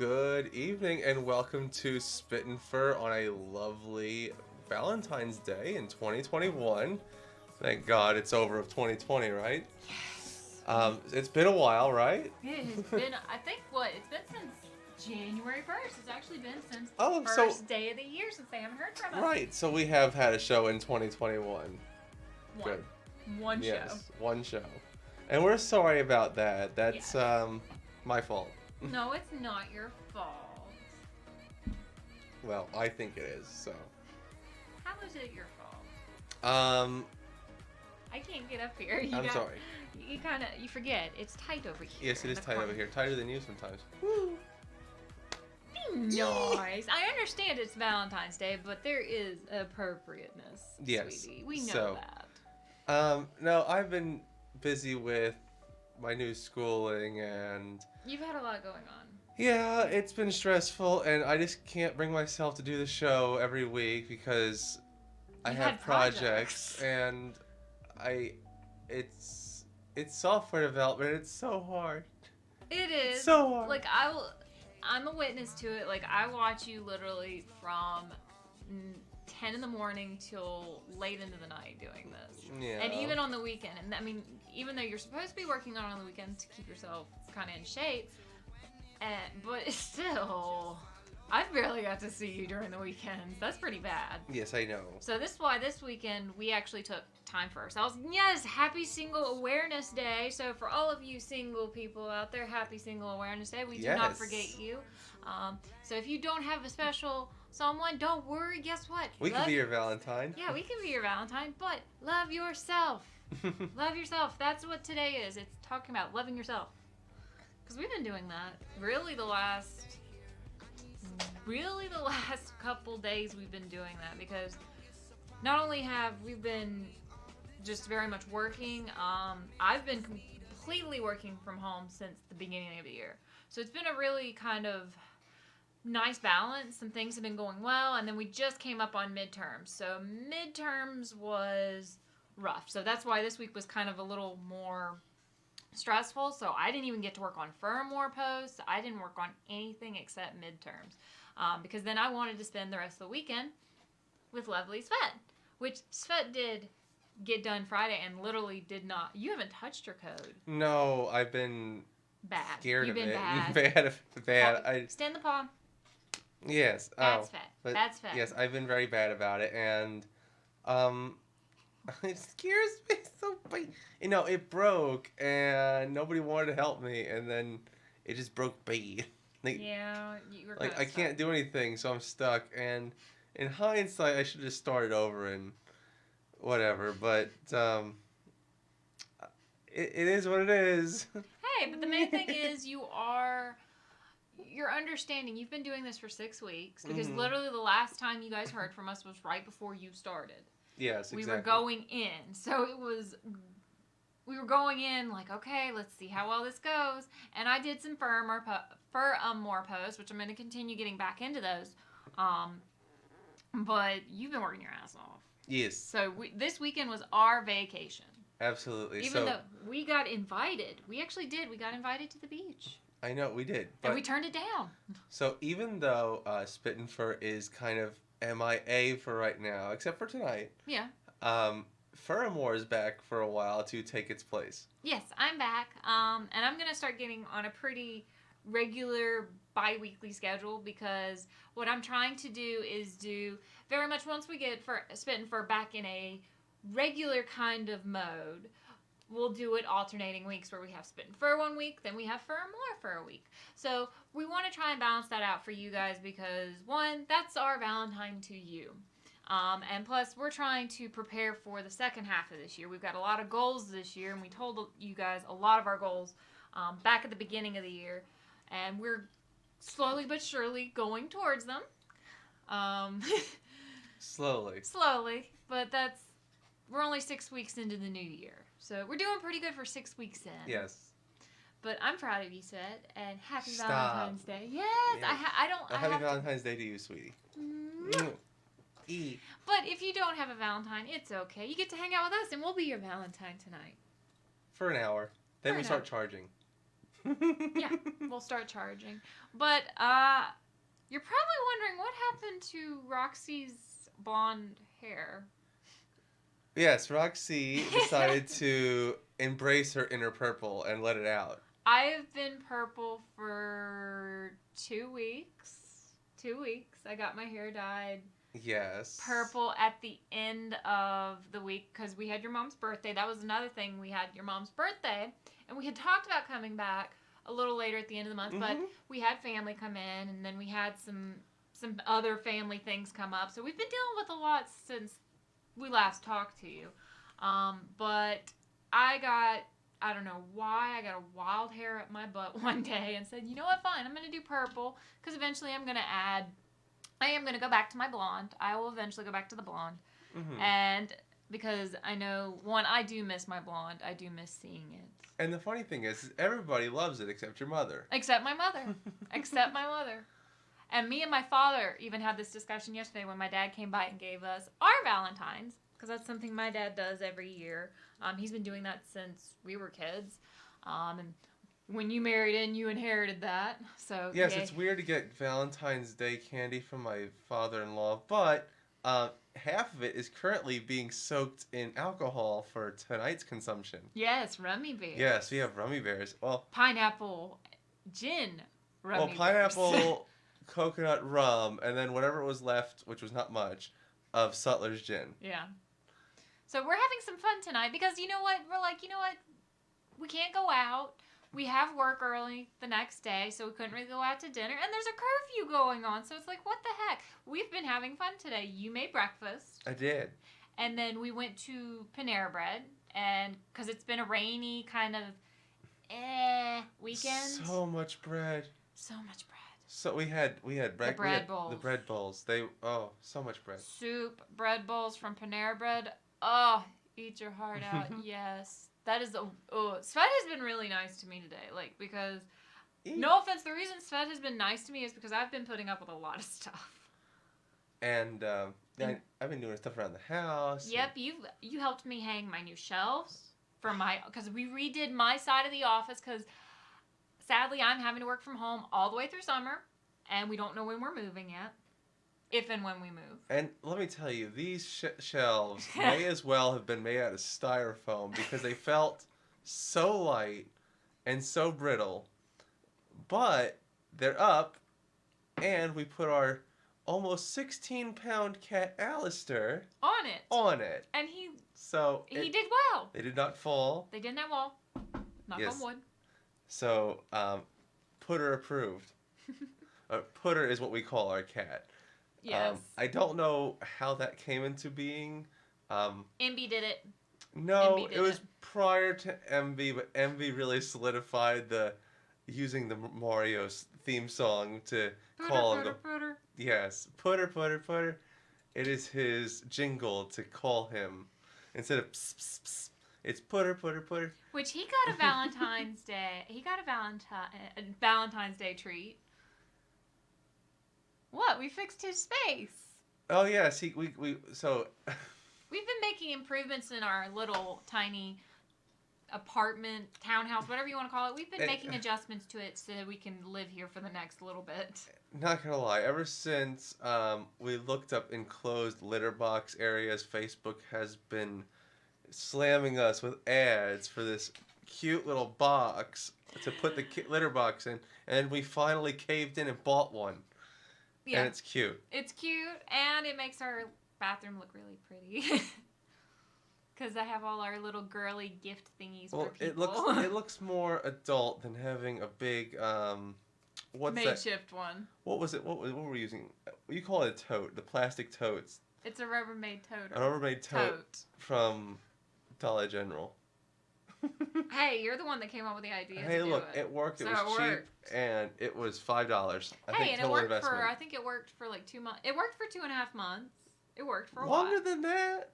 Good evening and welcome to SpittinFur on a lovely Valentine's Day in 2021. Thank God it's over of 2020, right? Yes. It's been a while, right? It has been, I think, it's been since January 1st. It's actually been since the Oh, first day of the year since they haven't heard from us. Right, so we have had a show in 2021. Good. One Yes, show. one show. And we're sorry about that. That's Yes. my fault. No, it's not your fault. Well, I think it is, so. How is it your fault? I can't get up here. I'm sorry. You forget. It's tight over here. Yes, it is tight over here. Tighter than you sometimes. Woo. Nice. I understand it's Valentine's Day, but there is appropriateness, Yes. sweetie. We know that. No, I've been busy with my new schooling and You've had a lot going on. yeah, it's been stressful and I just can't bring myself to do the show every week because I You've have had projects and it's software development. It's so hard. It is. It's so hard. Like I'm a witness to it. Like I watch you literally from 10 in the morning till late into the night doing this. Yeah. And even on the weekend. And I mean, even though you're supposed to be working on the weekend to keep yourself kind of in shape, but still, I've barely got to see you during the weekends. That's pretty bad. Yes, I know. So this is why this weekend we actually took time for ourselves. Yes, happy Single Awareness Day. So for all of you single people out there, happy Single Awareness Day. We do not forget you. So if you don't have a special someone, don't worry. Guess what? We can be your Valentine. Yeah, we can be your Valentine, but love yourself. Love yourself. That's what today is. It's talking about loving yourself. Because we've been doing that really the last couple days we've been doing that, because not only have we been just very much working, I've been completely working from home since the beginning of the year. So it's been a really kind of nice balance. Some things have been going well, and then we just came up on midterms. So midterms was rough. So that's why this week was kind of a little more stressful. So I didn't even get to work on firmware posts. I didn't work on anything except midterms. Because then I wanted to spend the rest of the weekend with lovely Svet, which Svet did get done Friday and literally did not. You haven't touched your code. No, I've been bad. Scared You've of been it. bad. bad. Stand the palm. Yes. That's Svet. That's Svet. Yes, I've been very bad about it, and it scares me so bad. You know, it broke, and nobody wanted to help me, and then it just broke bad. Yeah, you were I can't do anything, so I'm stuck. And in hindsight, I should have just started over and whatever. But it is what it is. Hey, but the main thing is you're understanding. You've been doing this for 6 weeks, because literally the last time you guys heard from us was right before you started. Yes, exactly. We were going in, so we were going in like, okay, let's see how well this goes. And I did some more posts, which I'm going to continue getting back into those. But you've been working your ass off. Yes. So this weekend was our vacation. Absolutely. Even though we got invited. We actually did. We got invited to the beach. I know, we did. And we turned it down. So even though SpittinFur is kind of MIA for right now, except for tonight. Yeah. Furmore is back for a while to take its place. Yes, I'm back. And I'm going to start getting on a pretty regular bi-weekly schedule, because what I'm trying to do is do very much once we get SpittinFur back in a regular kind of mode, we'll do it alternating weeks, where we have SpittinFur one week, then we have Furmore for a week. So we want to try and balance that out for you guys, because one, that's our Valentine to you. And plus, we're trying to prepare for the second half of this year. We've got a lot of goals this year, and we told you guys a lot of our goals back at the beginning of the year. And we're slowly but surely going towards them. Slowly. But we're only 6 weeks into the new year. So we're doing pretty good for 6 weeks in. Yes. But I'm proud of you, Svet, and happy Stop. Valentine's Day. Yes, Yeah. Happy Valentine's Day to you, sweetie. But if you don't have a Valentine, it's okay. You get to hang out with us, and we'll be your Valentine tonight. For an hour. Then we start charging. Yeah, we'll start charging. But you're probably wondering what happened to Roxy's blonde hair. Yes, Roxy decided to embrace her inner purple and let it out. I've been purple for 2 weeks. 2 weeks. I got my hair dyed Yes. purple at the end of the week because we had your mom's birthday. That was another thing. We had your mom's birthday, and we had talked about coming back a little later at the end of the month, but we had family come in, and then we had some other family things come up. So we've been dealing with a lot since we last talked to you. But I don't know why, I got a wild hair up my butt one day and said, you know what, fine, I'm going to do purple because eventually I am going to go back to my blonde. I will eventually go back to the blonde. Mm-hmm. And because I know, one, I do miss my blonde. I do miss seeing it. And the funny thing is everybody loves it except your mother. Except my mother. Except my mother. And me and my father even had this discussion yesterday when my dad came by and gave us our Valentines, because that's something my dad does every year. He's been doing that since we were kids. And when you married in, you inherited that. So yes, it's weird to get Valentine's Day candy from my father-in-law, but half of it is currently being soaked in alcohol for tonight's consumption. Yes, rummy bears. Yes, we have rummy bears. Well, pineapple gin rummy bears. Pineapple coconut rum, and then whatever was left, which was not much, of Sutler's gin. Yeah. So we're having some fun tonight because you know what? We're like, you know what? We can't go out. We have work early the next day, so we couldn't really go out to dinner. And there's a curfew going on, so it's like, what the heck? We've been having fun today. You made breakfast. I did. And then we went to Panera Bread, and because it's been a rainy kind of weekend. So much bread. So much bread. So we had bread. The bread bowls. The bread bowls. So much bread. Soup, bread bowls from Panera Bread. Oh, eat your heart out. Yes. That is Svet has been really nice to me today, because no offense, the reason Svet has been nice to me is because I've been putting up with a lot of stuff. And I've been doing stuff around the house. Yep, you helped me hang my new shelves because we redid my side of the office because sadly I'm having to work from home all the way through summer, and we don't know when we're moving yet. If and when we move. And let me tell you, these shelves may as well have been made out of styrofoam because they felt so light and so brittle. But they're up, and we put our almost 16-pound cat Alistair on it. And he did well. They did not fall. They did not fall. Knock on wood. So, Putter approved. Putter is what we call our cat. Yes. I don't know how that came into being. MB did it. No, it was prior to MV, but MV really solidified using the Mario's theme song to call him. Putter. Yes, Putter. It is his jingle to call him instead of pss, pss, pss. It's Putter. Which he got a Valentine's Day. He got a Valentine's Day treat. What? We fixed his space. Oh yes, we so. We've been making improvements in our little tiny apartment, townhouse, whatever you want to call it. We've been making adjustments to it so that we can live here for the next little bit. Not gonna lie, ever since we looked up enclosed litter box areas, Facebook has been slamming us with ads for this cute little box to put the litter box in, and we finally caved in and bought one. Yeah. And it's cute. It's cute, and it makes our bathroom look really pretty. Because I have all our little girly gift thingies for people. It looks more adult than having a big, what's that? Makeshift one. What was it? What were we using? You call it a tote, the plastic totes. It's a Rubbermaid tote. A Rubbermaid tote from Dollar General. Hey, you're the one that came up with the idea. Hey, look, it worked. So it was cheap, and it was $5. I think it worked for like 2 months. It worked for 2.5 months. It worked for a while. Longer than that.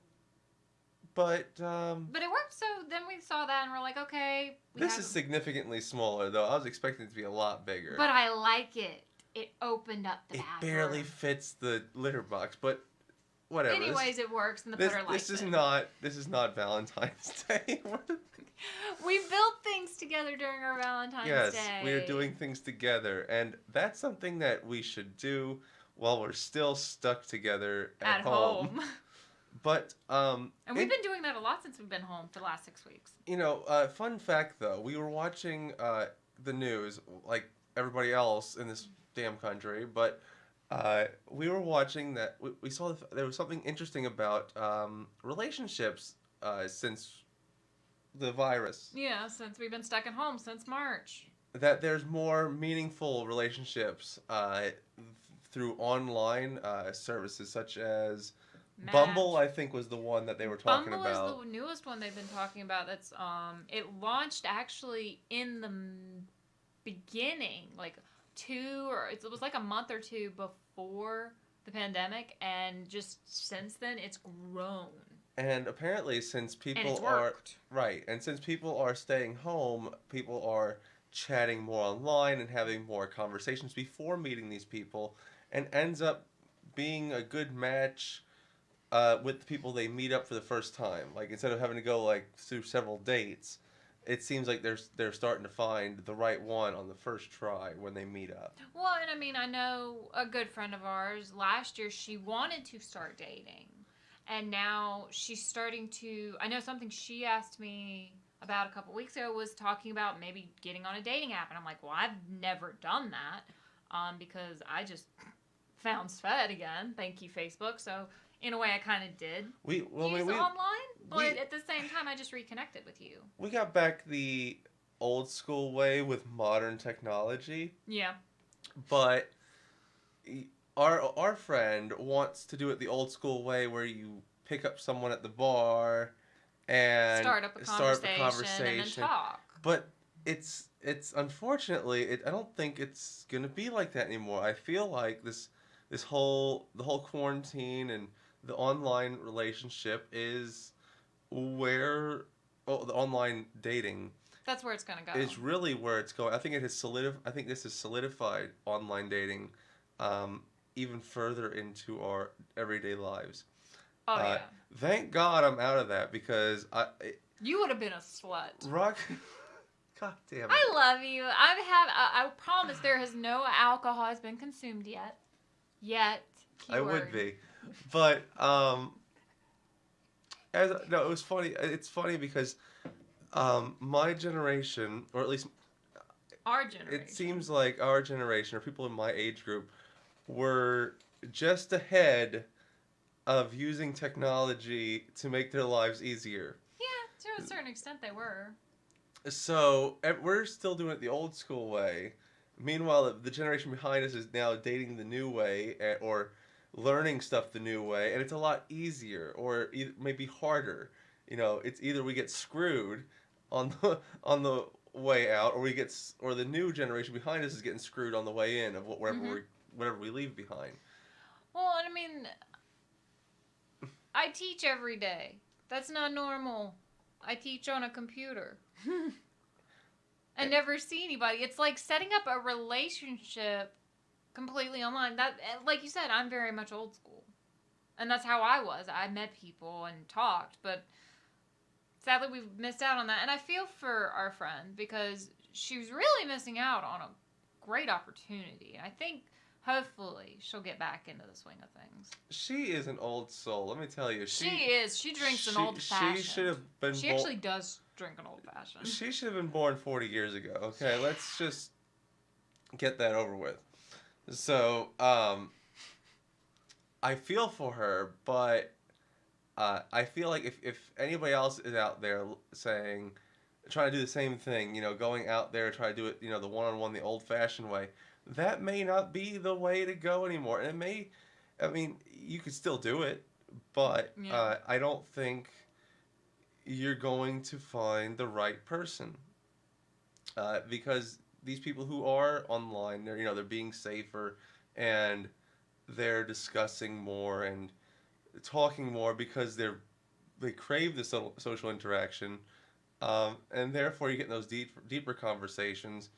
But it worked. So then we saw that, and we're like, okay. This is significantly smaller, though. I was expecting it to be a lot bigger. But I like it. It opened up the bathroom. It barely fits the litter box, but whatever. Anyways, it works, and the this putter likes this is it. not Valentine's Day. We built things together during our Valentine's Yes, Day. we are doing things together, and that's something that we should do while we're still stuck together at home. But and we've been doing that a lot since we've been home for the last 6 weeks. Fun fact though, we were watching the news like everybody else in this damn country, but we were watching that we saw there was something interesting about relationships since the virus. Yeah, since we've been stuck at home since March. That there's more meaningful relationships through online services such as Match. Bumble. I think was the one that they were talking Bumble about. Bumble is the newest one they've been talking about. That's it launched actually in the beginning, like it was like a month or two before the pandemic, and just since then it's grown. And apparently, since people and it's are worked. right, and since people are staying home, people are chatting more online and having more conversations before meeting these people, and ends up being a good match with the people they meet up for the first time. Like instead of having to go like through several dates, it seems like they're starting to find the right one on the first try when they meet up. Well, and I mean, I know a good friend of ours. Last year, she wanted to start dating. And now she's starting to. I know something she asked me about a couple weeks ago was talking about maybe getting on a dating app. And I'm like, well, I've never done that because I just found Svet again. Thank you, Facebook. So, in a way, I kind of did use online. But at the same time, I just reconnected with you. We got back the old school way with modern technology. Yeah. But our friend wants to do it the old school way where you pick up someone at the bar and start up a conversation and then talk. But it's unfortunately I don't think it's gonna be like that anymore. I feel like the whole quarantine and the online relationship is where the online dating. That's where it's gonna go. Is really where it's going. I think this has solidified online dating. Even further into our everyday lives. Oh yeah. Thank God I'm out of that because you would have been a slut. God damn it. I love you. I promise there has no alcohol has been consumed yet. Keyword. I would be, but it was funny. It's funny because my generation, or at least our generation, it seems like our generation or people in my age group were just ahead of using technology to make their lives easier. Yeah, to a certain extent they were. So we're still doing it the old school way. Meanwhile, the generation behind us is now dating the new way or learning stuff the new way, and it's a lot easier or maybe harder. It's either we get screwed on the way out, or the new generation behind us is getting screwed on the way in of whatever we leave behind. Well, I mean, I teach every day. That's not normal. I teach on a computer. I never see anybody. It's like setting up a relationship completely online. That, like you said, I'm very much old school. And that's how I was. I met people and talked, but sadly we've missed out on that. And I feel for our friend because she was really missing out on a great opportunity. I think hopefully she'll get back into the swing of things. She is an old soul, let me tell you. She is. She drinks an old fashioned. She should have been. She actually does drink an old fashioned. She should have been born 40 years ago. Okay, let's just get that over with. So, I feel for her, but I feel like if anybody else is out there trying to do the same thing, going out there, try to do it, the one-on-one, the old-fashioned way, that may not be the way to go anymore. And you could still do it, but I don't think you're going to find the right person. Because these people who are online, they're being safer and they're discussing more and talking more because they crave the social interaction, and therefore you get those deeper conversations,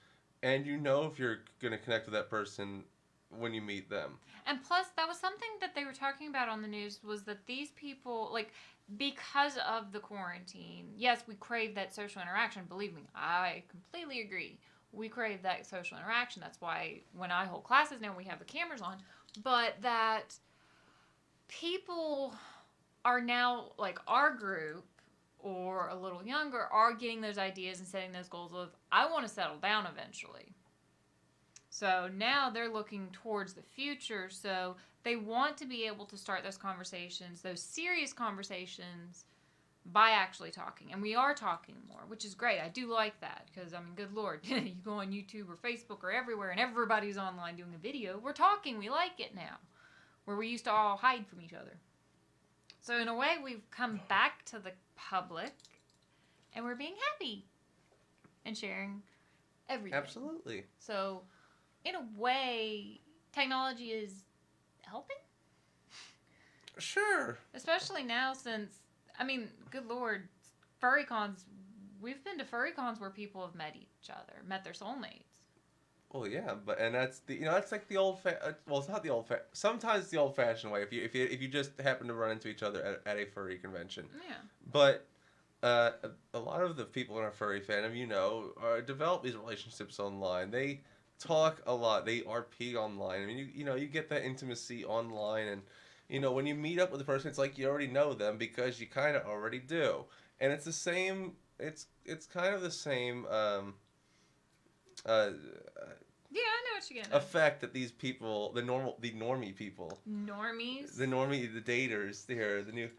and if you're going to connect with that person when you meet them. And plus, that was something that they were talking about on the news, was that these people, like, because of the quarantine, yes, we crave that social interaction. Believe me, I completely agree. We crave that social interaction. That's why when I hold classes now, we have the cameras on. But that people are now, like our group, or a little younger, are getting those ideas and setting those goals of, I want to settle down eventually. So now they're looking towards the future. So they want to be able to start those conversations, those serious conversations, by actually talking. And we are talking more, which is great. I do like that because, I mean, good Lord, you go on YouTube or Facebook or everywhere and everybody's online doing a video. We're talking. We like it now, where we used to all hide from each other. So in a way, we've come back to the public and we're being happy and sharing everything. Absolutely. So in a way, technology is helping. Sure. Especially now since, I mean, good Lord, furry cons, we've been to furry cons where people have met each other, met their soulmates. Well, yeah, and that's that's like the well, it's not the sometimes it's the old-fashioned way if you just happen to run into each other at a furry convention. Yeah. But a lot of the people in our furry fandom, develop these relationships online. They talk a lot. They RP online. I mean, you get that intimacy online, and when you meet up with a person, it's like you already know them because you kind of already do. And it's the same. It's kind of the same. Yeah, I know what you're getting at. Effect that these people, the normie people, Normies, the daters here, the new,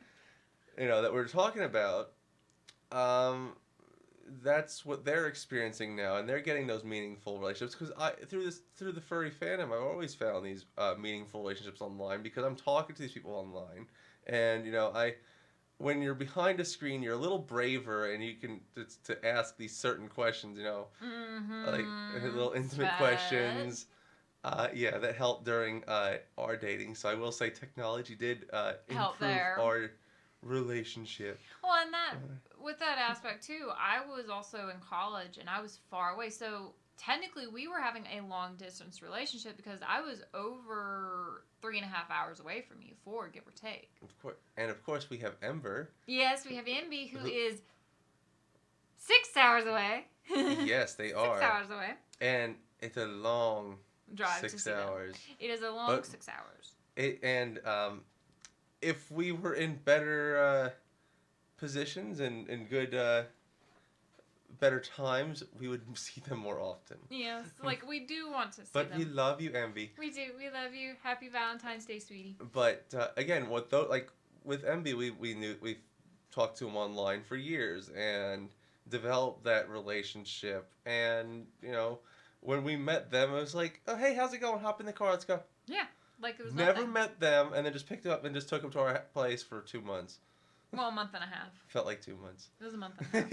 that we're talking about. That's what they're experiencing now, and they're getting those meaningful relationships. Because through the furry fandom, I've always found these meaningful relationships online because I'm talking to these people online, and when you're behind a screen, you're a little braver, and you can to ask these certain questions, like little intimate questions. Yeah, that helped during our dating. So I will say technology did improve our relationship. Well, and that with that aspect too, I was also in college and I was far away. So technically, we were having a long distance relationship because I was over 3.5 hours away from you, 4, give or take. Of course, we have Ember. Yes, we have Emby, who is 6 hours away. Yes, they are 6 hours away, and it's a long drive. 6 hours. It is a long 6 hours. If we were in better positions and good. Better times, we would see them more often. Yes, like we do want to see but them. But we love you, Emby. We do. We love you. Happy Valentine's Day, sweetie. But again, with Emby, we talked to him online for years and developed that relationship. And when we met them, it was like, oh hey, how's it going? Hop in the car, let's go. Yeah, like it was never nothing. met them, and then just picked up and just took them to our place for 2 months. Well, a month and a half. Felt like 2 months. It was a month and a half.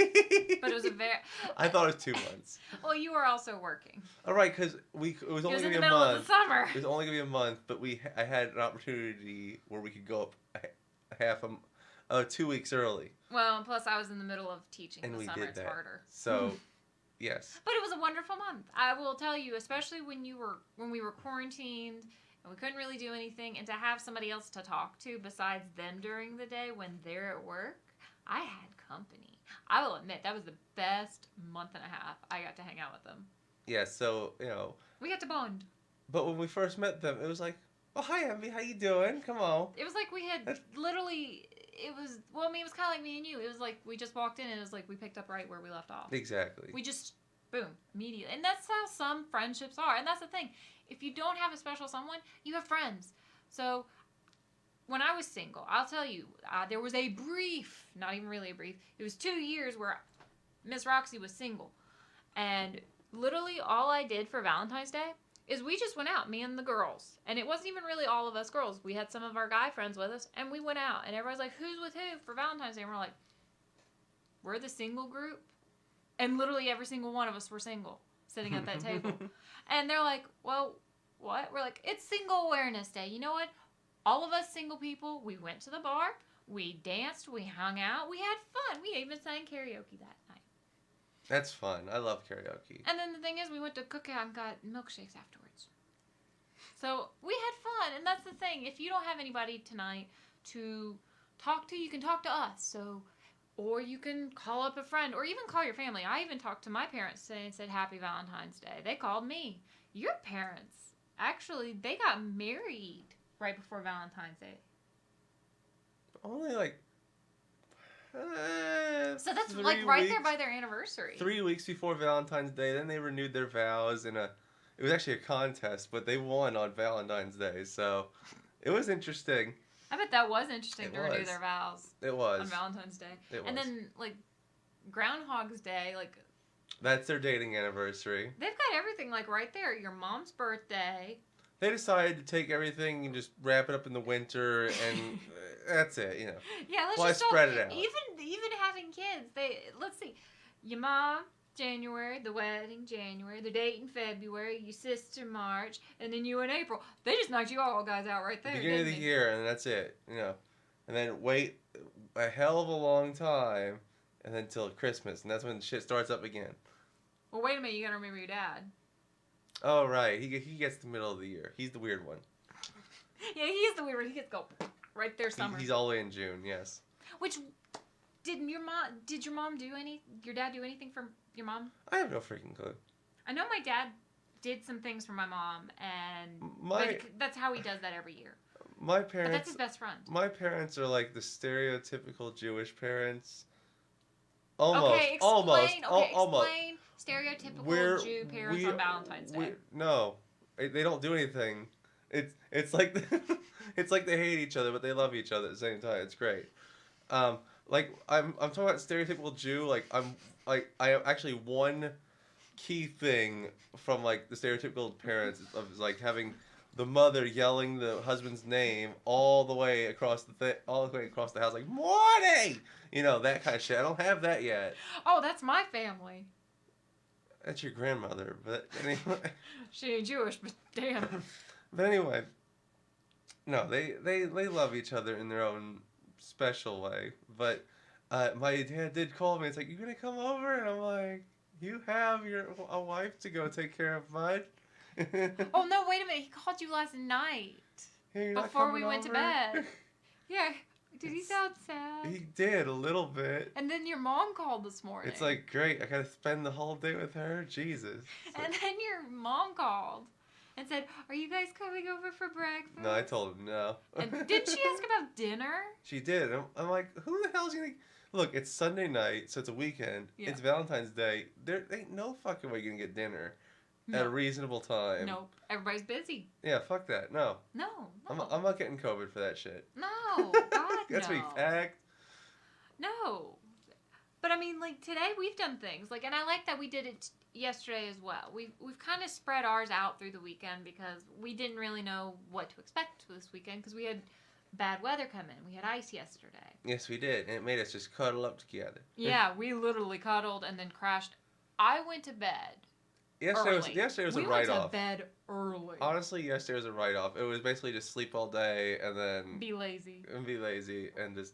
But it was a very... I thought it was 2 months. Well, you were also working. All right, because it was only going to be a month. It was in the middle of the summer. It was only going to be a month, but I had an opportunity where we could go up 2 weeks early. Well, plus I was in the middle of teaching. And in the summer, it's harder. So, yes. But it was a wonderful month. I will tell you, especially when we were quarantined... We couldn't really do anything, and to have somebody else to talk to besides them during the day when they're at work, I had company. I will admit, that was the best month and a half I got to hang out with them. Yeah, so, we got to bond. But when we first met them, it was like, oh, hi, Emby, how you doing? Come on. It was like we had literally, it was kind of like me and you. It was like we just walked in, and it was like we picked up right where we left off. Exactly. We just, boom, immediately. And that's how some friendships are, and that's the thing. If you don't have a special someone, you have friends. So, when I was single, I'll tell you, there was a brief, not even really a brief, it was 2 years where Miss Roxy was single. And literally all I did for Valentine's Day is we just went out, me and the girls. And it wasn't even really all of us girls. We had some of our guy friends with us, and we went out. And everybody's like, who's with who for Valentine's Day? And we're like, we're the single group. And literally every single one of us were single, sitting at that table. And they're like, well, what? We're like, it's Single Awareness Day. You know what? All of us single people, we went to the bar, we danced, we hung out, we had fun. We even sang karaoke that night. That's fun. I love karaoke. And then the thing is, we went to Cookout and got milkshakes afterwards. So we had fun, and that's the thing. If you don't have anybody tonight to talk to, you can talk to us. So, or you can call up a friend, or even call your family. I even talked to my parents today and said Happy Valentine's Day. They called me. Your parents, actually, they got married right before Valentine's Day. Only like. So that's 3 like right weeks, there by their anniversary. 3 weeks before Valentine's Day, then they renewed their vows in a. It was actually a contest, but they won on Valentine's Day, so it was interesting. I bet that was interesting It to renew was. their vows It was. on Valentine's Day. It was. And then, like, Groundhog's Day, like, That's their dating anniversary. they've got everything, like, right there. Your mom's birthday. They decided to take everything and just wrap it up in the winter, and that's it, you know. Yeah, let's Why just spread it out? Even having kids, let's see. Your mom, January, the wedding, January, the date in February, your sister, March, and then you in April. They just knocked you all guys out right there, Beginning of the didn't they? year, and that's it, you know. And then wait a hell of a long time, and then till Christmas, and that's when shit starts up again. Well, wait a minute, you gotta remember your dad. Oh, right. He gets the middle of the year. He's the weird one. Yeah, he's the weird one. He gets go right there summer. He's all the way in June, yes. Which, did your dad do anything for your mom? I have no freaking clue. I know my dad did some things for my mom, and My that's how he does that every year. my But that's parents his best friend. my parents are like the stereotypical Jewish parents. Almost. Okay, explain. Almost. Almost. Explain stereotypical Jew parents on Valentine's Day. No, they don't do anything. It's like it's like they hate each other, but they love each other at the same time. It's great. Like I'm talking about stereotypical Jew. Like I am actually one key thing from like the stereotypical parents is like having the mother yelling the husband's name all the way across the house, like Morty, you know, that kind of shit. I don't have that yet. Oh, that's my family. That's your grandmother, but anyway. She ain't Jewish, but damn. But anyway, no, they love each other in their own special way. But my dad did call me. It's like, you gonna come over? And I'm like, you have a wife to go take care of, bud. Oh no! Wait a minute. He called you last night Hey, you're not before we coming went to over? bed. Yeah. Did he sound sad? He did a little bit. And then your mom called this morning. It's like, great, I gotta spend the whole day with her. Jesus. It's And like, then your mom called and said, "Are you guys coming over for breakfast?" no, I told him no. And did she ask about dinner? She did. I'm like, who the hell's gonna... Look, it's Sunday night, so it's a weekend. Yeah. It's Valentine's Day. There ain't no fucking way you're gonna get dinner No. at a reasonable time. Nope. Everybody's busy. Yeah, fuck that. No. No. I'm not getting COVID for that shit. No. God, That's no. me packed. No. But I mean, like, today we've done things. Like, and I like that we did it yesterday as well. We've kind of spread ours out through the weekend because we didn't really know what to expect this weekend because we had bad weather come in. We had ice yesterday. Yes, we did. And it made us just cuddle up together. Yeah, we literally cuddled and then crashed. I went to bed Yesterday was a we write-off. went to bed early. Honestly, yesterday was a write-off. It was basically just sleep all day and then... Be lazy. be lazy and just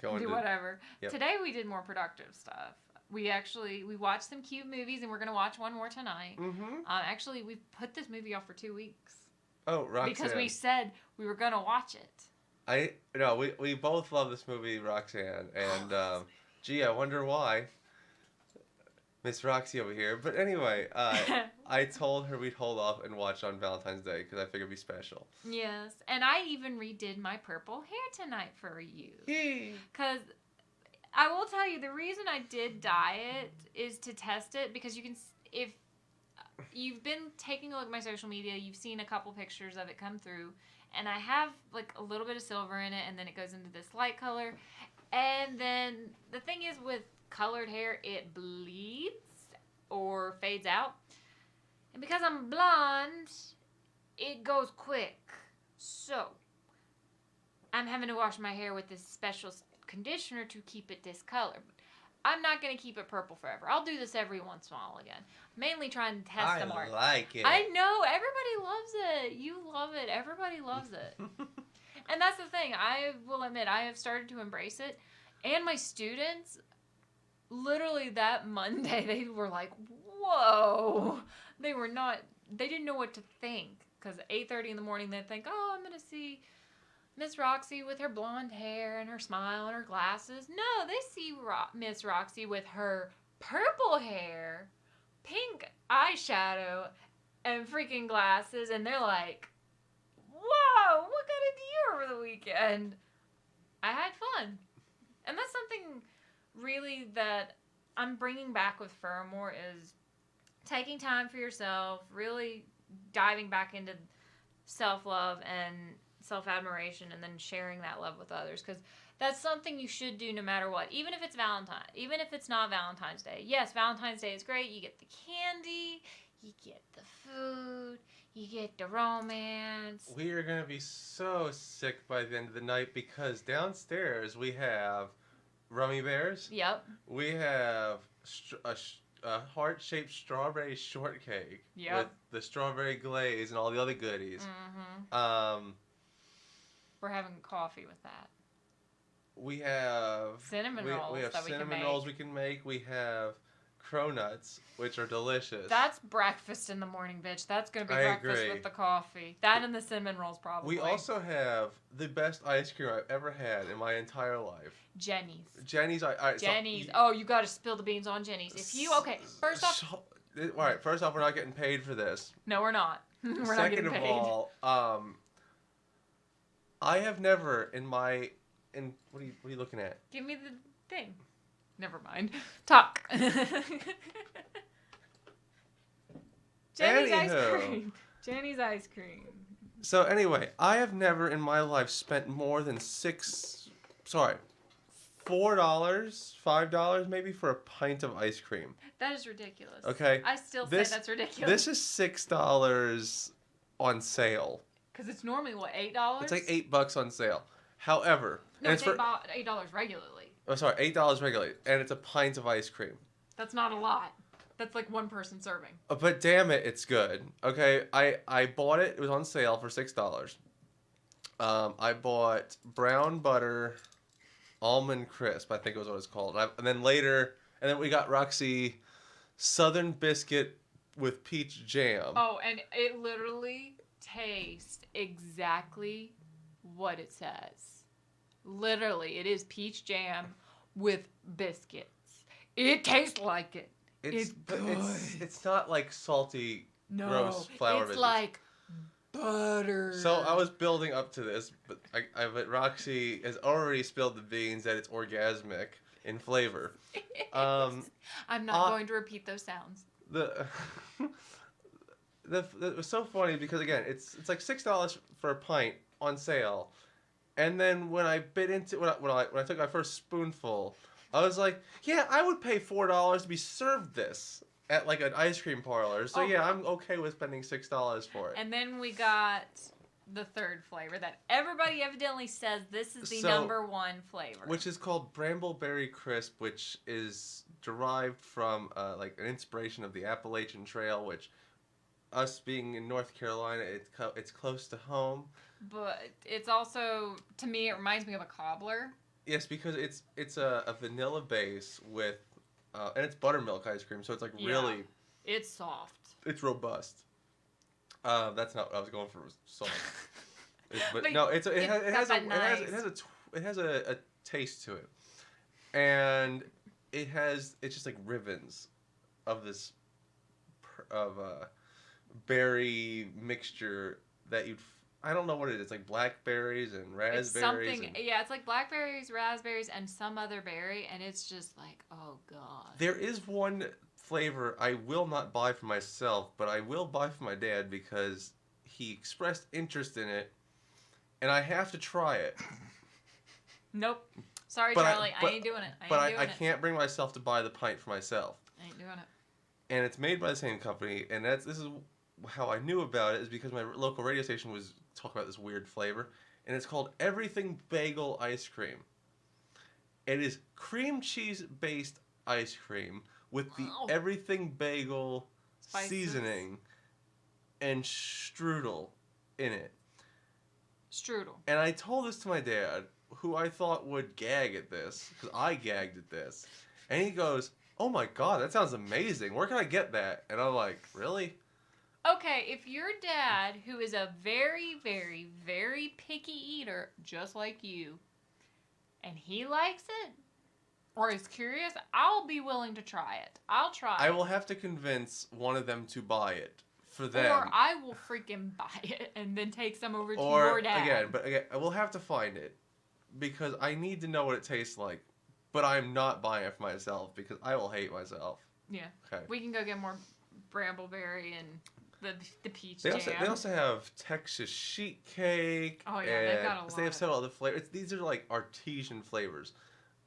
go Do into... whatever. Yep. Today we did more productive stuff. We watched some cute movies and we're going to watch one more tonight. Mm-hmm. Actually, we put this movie off for 2 weeks. Oh, Roxanne. Because we said we were going to watch it. We both love this movie, Roxanne, and gee, I wonder why. Miss Roxy over here. But anyway, I told her we'd hold off and watch on Valentine's Day because I figured it'd be special. Yes, and I even redid my purple hair tonight for you. Yay! Because I will tell you, the reason I did dye it is to test it because you can, if you've been taking a look at my social media, you've seen a couple pictures of it come through, and I have like a little bit of silver in it, and then it goes into this light color, and then the thing is with colored hair, it bleeds or fades out, and because I'm blonde, it goes quick, so I'm having to wash my hair with this special conditioner to keep it discolored. I'm not going to keep it purple forever. I'll do this every once in a while again. Mainly trying to test the market. I like it. I know. Everybody loves it. You love it. Everybody loves it. And that's the thing. I will admit, I have started to embrace it. And my students, literally that Monday, they were like, whoa. They didn't know what to think. because at 8:30 in the morning they think, oh, I'm going to see Miss Roxy with her blonde hair and her smile and her glasses. No, they see Miss Roxy with her purple hair, pink eyeshadow, and freaking glasses, and they're like, whoa, what kind of do you over the weekend? I had fun. And that's something really that I'm bringing back with Fur more is taking time for yourself, really diving back into self-love and self-admiration, and then sharing that love with others, because that's something you should do no matter what, even if it's Valentine, even if it's not Valentine's Day. Yes, Valentine's Day is great. You get the candy, you get the food, you get the romance. We are going to be so sick by the end of the night because downstairs we have Rummy Bears. Yep. We have a heart-shaped strawberry shortcake. Yep. With the strawberry glaze and all the other goodies. Mm-hmm. We're having coffee with that. We have cinnamon rolls. We have that cinnamon we rolls we can make. We have cronuts, which are delicious. That's breakfast in the morning, bitch. That's gonna be breakfast with the coffee. That and the cinnamon rolls, probably. We also have the best ice cream I've ever had in my entire life. Jenny's. Jenny's. Jenny's. Oh, you got to spill the beans on Jenny's. If you first off. All right. First off, we're not getting paid for this. No, we're not. We're not getting paid. Second of all, I have never what are you looking at? Give me the thing. Never mind. Talk. Jenny's ice cream. Jenny's ice cream. So anyway, I have never in my life spent more than $4, $5 maybe for a pint of ice cream. That is ridiculous. Okay. I still say that's ridiculous. This is $6 on sale. Because it's normally, what, $8? It's like $8 on sale. However... No, it's $8 regularly. Oh, sorry, $8 regularly. And it's a pint of ice cream. That's not a lot. That's like one person serving. But damn it, it's good. Okay, I bought it. It was on sale for $6. I bought brown butter almond crisp, I think it was what it's called. And then we got Roxy Southern biscuit with peach jam. Oh, and it literally tastes exactly what it says. Literally, it is peach jam with biscuits. It tastes like it. It's good. It's not like salty, gross flour biscuits. It's like butter. So I was building up to this, but but Roxy has already spilled the beans that it's orgasmic in flavor. I'm not going to repeat those sounds. It was so funny because again, it's like $6 for a pint on sale, and then when I bit into when I took my first spoonful, I was like, yeah, I would pay $4 to be served this at like an ice cream parlor. So yeah, I'm okay with spending $6 for it. And then we got the third flavor that everybody evidently says this is the number one flavor, which is called Brambleberry Crisp, which is derived from like an inspiration of the Appalachian Trail, which us being in North Carolina, it's close to home. But it's also, to me, it reminds me of a cobbler. Yes, because it's a vanilla base with, and it's buttermilk ice cream, so it's like really... It's soft. It's robust. That's not what I was going for, soft. But no, it has a taste to it. And it's just like ribbons of this, berry mixture that I don't know what it is. It's like blackberries and raspberries. It's something, it's like blackberries, raspberries, and some other berry, and it's just like, oh god. There is one flavor I will not buy for myself, but I will buy for my dad because he expressed interest in it, and I have to try it. Nope. Sorry, Charlie, I ain't doing it. I can't bring myself to buy the pint for myself. I ain't doing it. And it's made by the same company, and this is how I knew about it, is because my local radio station was talking about this weird flavor, and it's called Everything Bagel Ice Cream. It is cream cheese based ice cream with the Everything Bagel Spices. Seasoning and strudel in it. Strudel. And I told this to my dad, who I thought would gag at this, because I gagged at this, and he goes, "Oh my god, that sounds amazing. Where can I get that?" And I'm like, "Really?" Okay, if your dad, who is a very, very, very picky eater, just like you, and he likes it, or is curious, I'll be willing to try it. I'll try I it. will have to convince one of them to buy it for them. Or I will freaking buy it and then take some over to Or, your dad. again, I will have to find it because I need to know what it tastes like. But I'm not buying it for myself because I will hate myself. Yeah. Okay. We can go get more brambleberry and the peach They jam. also have Texas sheet cake. Oh, yeah, they've got a lot. They have several other flavors. These are like artesian flavors.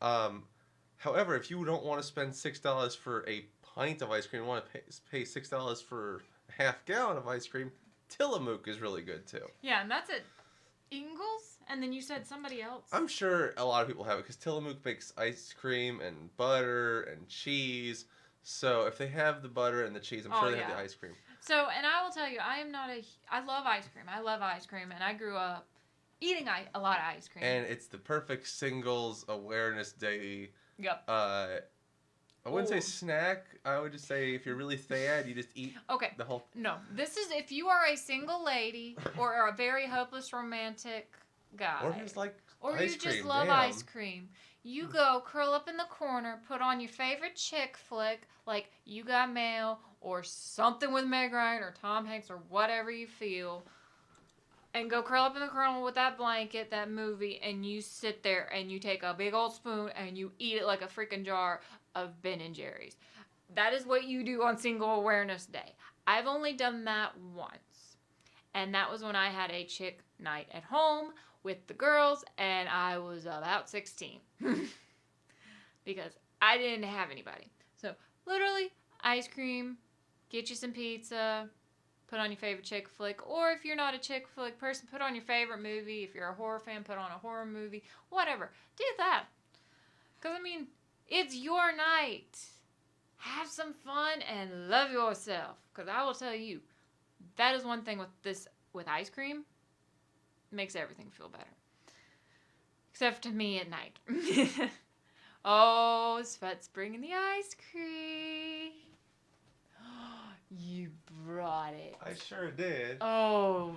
However, if you don't want to spend $6 for a pint of ice cream, you want to pay $6 for a half gallon of ice cream, Tillamook is really good too. Yeah, and that's at Ingles? And then you said somebody else? I'm sure a lot of people have it because Tillamook makes ice cream and butter and cheese. So if they have the butter and the cheese, I'm sure they have the ice cream. So, and I will tell you, I love ice cream. I love ice cream, and I grew up eating a lot of ice cream. And it's the perfect Singles Awareness Day. Yep. I wouldn't say snack. I would just say if you're really sad, you just eat the whole... No, this is if you are a single lady or a very hopeless romantic guy. Or just like or ice you cream. just love Damn. ice cream. You go curl up in the corner, put on your favorite chick flick, like You Got Mail or something with Meg Ryan or Tom Hanks or whatever you feel, and go curl up in the corner with that blanket, that movie, and you sit there and you take a big old spoon and you eat it like a freaking jar of Ben and Jerry's. That is what you do on Single Awareness Day. I've only done that once, and that was when I had a chick night at home with the girls, and I was about 16 because I didn't have anybody. So literally, ice cream, get you some pizza, put on your favorite chick flick, or if you're not a chick flick person, put on your favorite movie. If you're a horror fan, put on a horror movie, whatever. Do that. Because, I mean, it's your night. Have some fun and love yourself. Because I will tell you, that is one thing with ice cream. Makes everything feel better. Except to me at night. Oh, Svet's bringing the ice cream. You brought it. I sure did. Oh,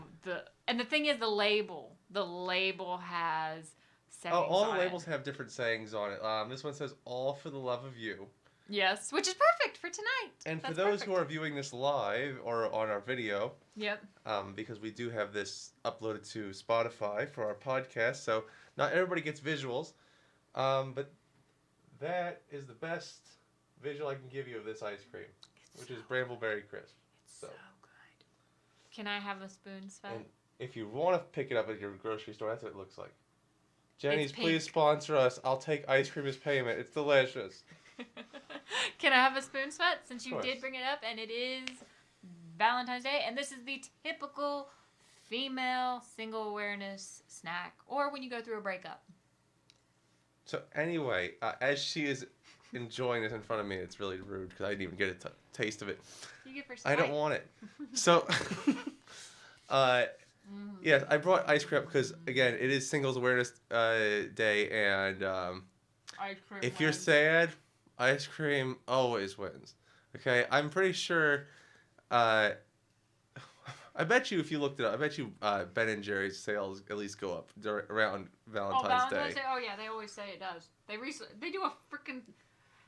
and the thing is the label. The label has sayings all the on labels it. have different sayings on it. This one says, all for the love of you. Yes, which is perfect for tonight. And for those who are viewing this live or on our video, yep. Because we do have this uploaded to Spotify for our podcast, so not everybody gets visuals, but that is the best visual I can give you of this ice cream, which is Brambleberry Crisp. It's so good. Can I have a spoon, Svet? And if you want to pick it up at your grocery store, that's what it looks like. Jenny's, pink. please sponsor us. I'll take ice cream as payment. It's delicious. Can I have a spoon, Svet? Since you Of course. did bring it up, and it is Valentine's Day, and this is the typical female single awareness snack, or when you go through a breakup. So anyway, as she is enjoying this in front of me, it's really rude because I didn't even get a taste of it. You get first I don't want it. So, yes, I brought ice cream up because, again, it is Singles Awareness Day, and ice cream if you're sad, ice cream always wins. Okay, I'm pretty sure. I bet you if you looked it up, I bet you Ben and Jerry's sales at least go up around Valentine's Day. Oh yeah, they always say it does. They do a freaking,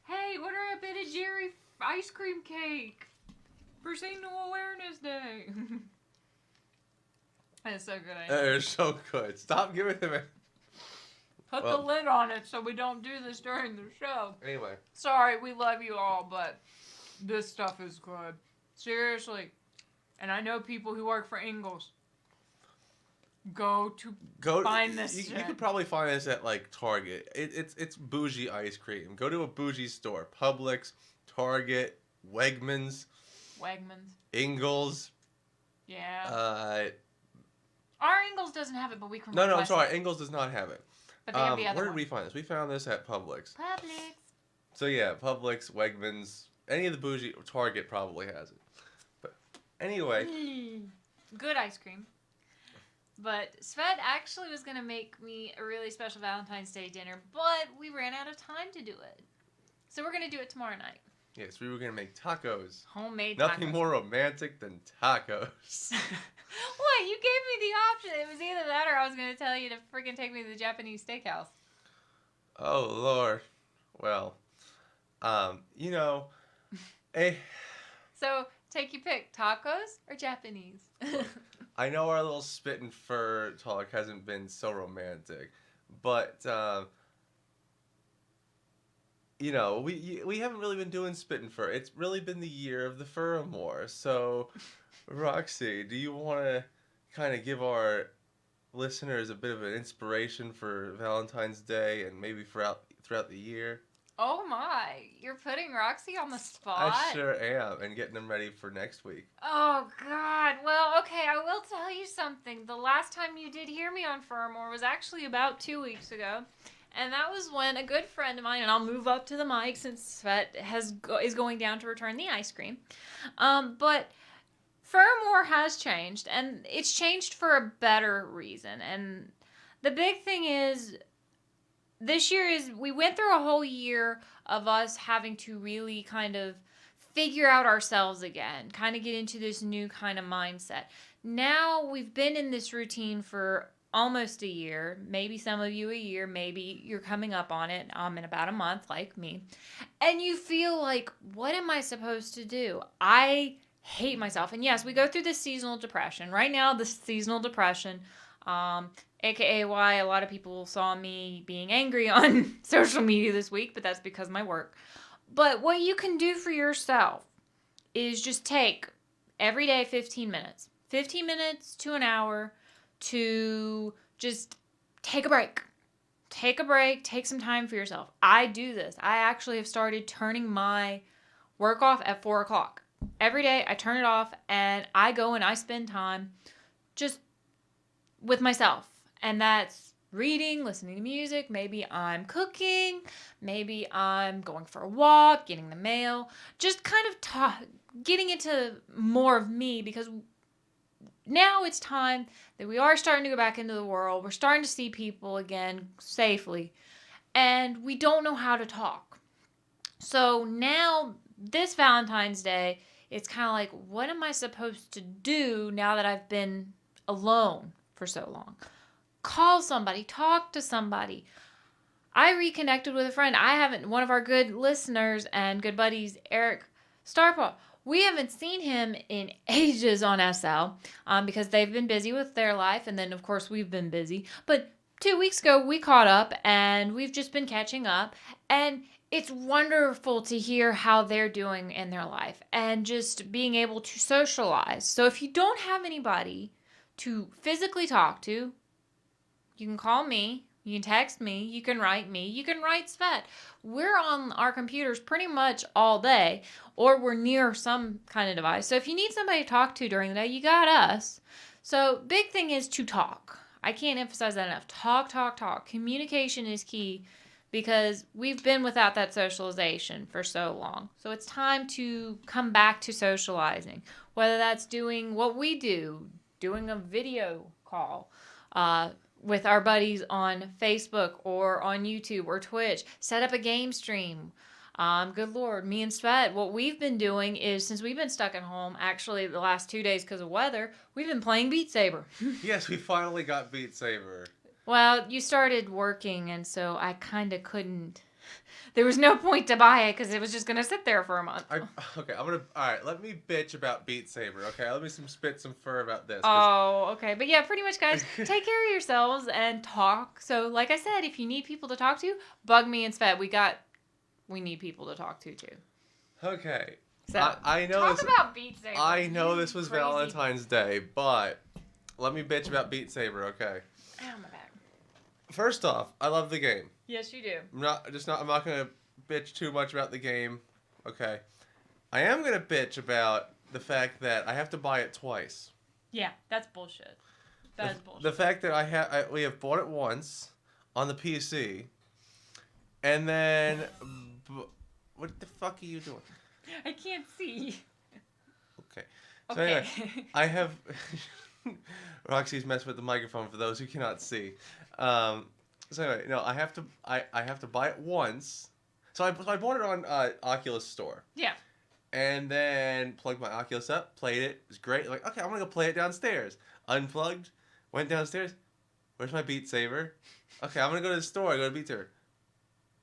hey, order a Ben and Jerry ice cream cake for Single Awareness Day. That's so good. They're so good. Stop giving them it. Put the lid on it so we don't do this during the show. Anyway. Sorry, we love you all, but this stuff is good. Seriously. And I know people who work for Ingles. Go find this shit. You could probably find this at like Target. It's bougie ice cream. Go to a bougie store. Publix, Target, Wegmans, Ingles. Yeah. Our Ingles doesn't have it, but we can. No, I'm sorry. Ingles does not have it. But they have the other where one. did we find this? We found this at Publix. Publix. So yeah, Publix, Wegmans, any of the bougie. Target probably has it. But anyway. Good ice cream. But Svet actually was going to make me a really special Valentine's Day dinner, but we ran out of time to do it. So we're going to do it tomorrow night. Yes, we were gonna make tacos. Homemade Nothing tacos. more romantic than tacos. What? You gave me the option. It was either that or I was going to tell you to freaking take me to the Japanese steakhouse. Oh Lord. Well, you know, eh, So, take your pick. Tacos or Japanese? I know our little SpittinFur talk hasn't been so romantic, but you know, we haven't really been doing SpittinFur. It's really been the year of the Furmore. So, Roxy, do you want to kind of give our listeners a bit of an inspiration for Valentine's Day and maybe throughout the year? Oh my. You're putting Roxy on the spot? I sure am, and getting them ready for next week. Oh, God. Well, okay, I will tell you something. The last time you did hear me on Furmore was actually about 2 weeks ago. And that was when a good friend of mine, and I'll move up to the mic since Svet is going down to return the ice cream. But Furmore has changed, and it's changed for a better reason. And the big thing is, this year we went through a whole year of us having to really kind of figure out ourselves again, kind of get into this new kind of mindset. Now we've been in this routine for almost a year, maybe some of you a year, maybe you're coming up on it in about a month like me, and you feel like, what am I supposed to do? I hate myself. And yes, we go through this seasonal depression. Right now, the seasonal depression, aka why a lot of people saw me being angry on social media this week, but that's because of my work. But what you can do for yourself is just take every day 15 minutes. 15 minutes to an hour to just take a break. Take a break, take some time for yourself. I do this. I actually have started turning my work off at 4 o'clock. Every day I turn it off and I go and I spend time just with myself. And that's reading, listening to music. Maybe I'm cooking. Maybe I'm going for a walk, getting the mail. Just kind of getting into more of me, because now it's time that we are starting to go back into the world. We're starting to see people again safely. And we don't know how to talk. So now, this Valentine's Day, it's kind of like, what am I supposed to do now that I've been alone for so long? Call somebody. Talk to somebody. I reconnected with a friend. One of our good listeners and good buddies, Eric Starpaw. We haven't seen him in ages on SL because they've been busy with their life. And then, of course, we've been busy. But 2 weeks ago, we caught up and we've just been catching up. And it's wonderful to hear how they're doing in their life and just being able to socialize. So if you don't have anybody to physically talk to, you can call me. You can text me, you can write me, you can write Svet. We're on our computers pretty much all day, or we're near some kind of device. So if you need somebody to talk to during the day, you got us. So big thing is to talk. I can't emphasize that enough. Talk, talk, talk. Communication is key because we've been without that socialization for so long. So it's time to come back to socializing, whether that's doing what we do, doing a video call, with our buddies on Facebook or on YouTube or Twitch. Set up a game stream. Good Lord, me and Svet, what we've been doing is, since we've been stuck at home, actually the last 2 days because of weather, we've been playing Beat Saber. Yes, we finally got Beat Saber. Well, you started working, and so I kind of couldn't. There was no point to buy it because it was just going to sit there for a month. Alright, let me bitch about Beat Saber, okay? Let me spit some fur about this. Oh, okay. But yeah, pretty much, guys, take care of yourselves and talk. So, like I said, if you need people to talk to, bug me and Svet. We need people to talk to, too. Okay. So, I know talk about Beat Saber. I know this was Crazy. Valentine's Day, but let me bitch about Beat Saber, okay? Ow, my back. First off, I love the game. Yes, you do. I'm not gonna bitch too much about the game. Okay. I am gonna bitch about the fact that I have to buy it twice. Yeah, that's bullshit. That is bullshit. The fact that we have bought it once on the PC, and then what the fuck are you doing? I can't see. Okay. So Okay. anyway, I have Roxy's messed with the microphone for those who cannot see. So anyway, no, I have to buy it once, So I bought it on Oculus Store. Yeah. And then plugged my Oculus up, played it. It was great. Like, okay, I'm gonna go play it downstairs. Unplugged, went downstairs. Where's my Beat Saber? Okay, I'm gonna go to the store. I go to Beat Saber.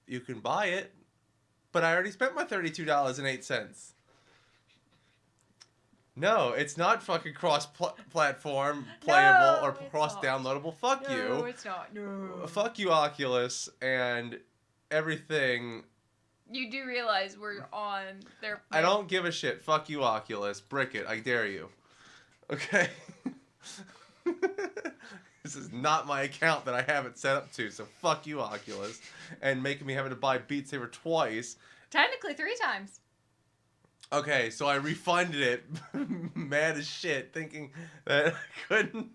You can buy it, but I already spent my $32.08. No, it's not fucking cross-platform playable or cross-downloadable. Fuck you. No, it's not. No. Fuck you, Oculus, and everything. You do realize we're on their... I don't give a shit. Fuck you, Oculus. Brick it. I dare you. Okay? This is not my account that I have it set up to, so fuck you, Oculus. And making me having to buy Beat Saber twice. Technically 3 times. Okay, so I refunded it, mad as shit, thinking that I couldn't,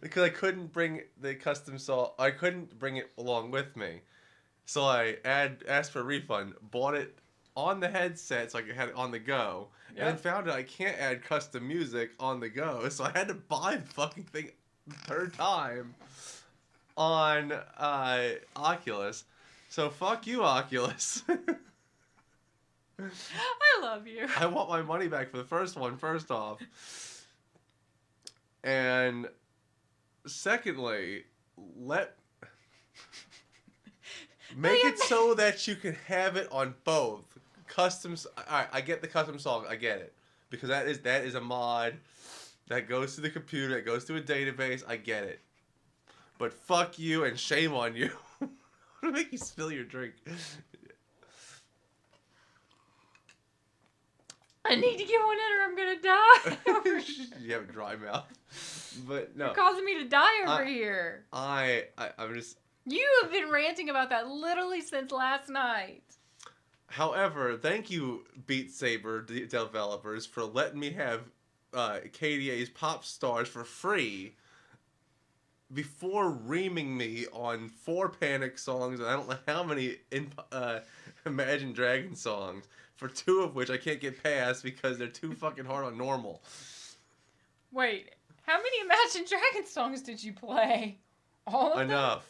because I couldn't bring the custom saw, I couldn't bring it along with me. So I asked for a refund, bought it on the headset so I had it on the go, and then found out I can't add custom music on the go, so I had to buy the fucking thing the 3rd time on Oculus. So fuck you, Oculus. I love you. I want my money back for the first one, first off. And secondly, make it so that you can have it on both. Customs. Alright, I get the custom song, I get it. Because that is a mod that goes to the computer, that goes to a database, I get it. But fuck you and shame on you. I'm gonna make you spill your drink. I need to get one in or I'm gonna die. You have a dry mouth. But no. You're causing me to die over here. I'm just... You have been ranting about that literally since last night. However, thank you, Beat Saber developers, for letting me have KDA's Pop Stars for free before reaming me on 4 Panic songs and I don't know how many Imagine Dragons songs. For 2 of which I can't get past because they're too fucking hard on normal. Wait, how many Imagine Dragons songs did you play? All of them? Enough.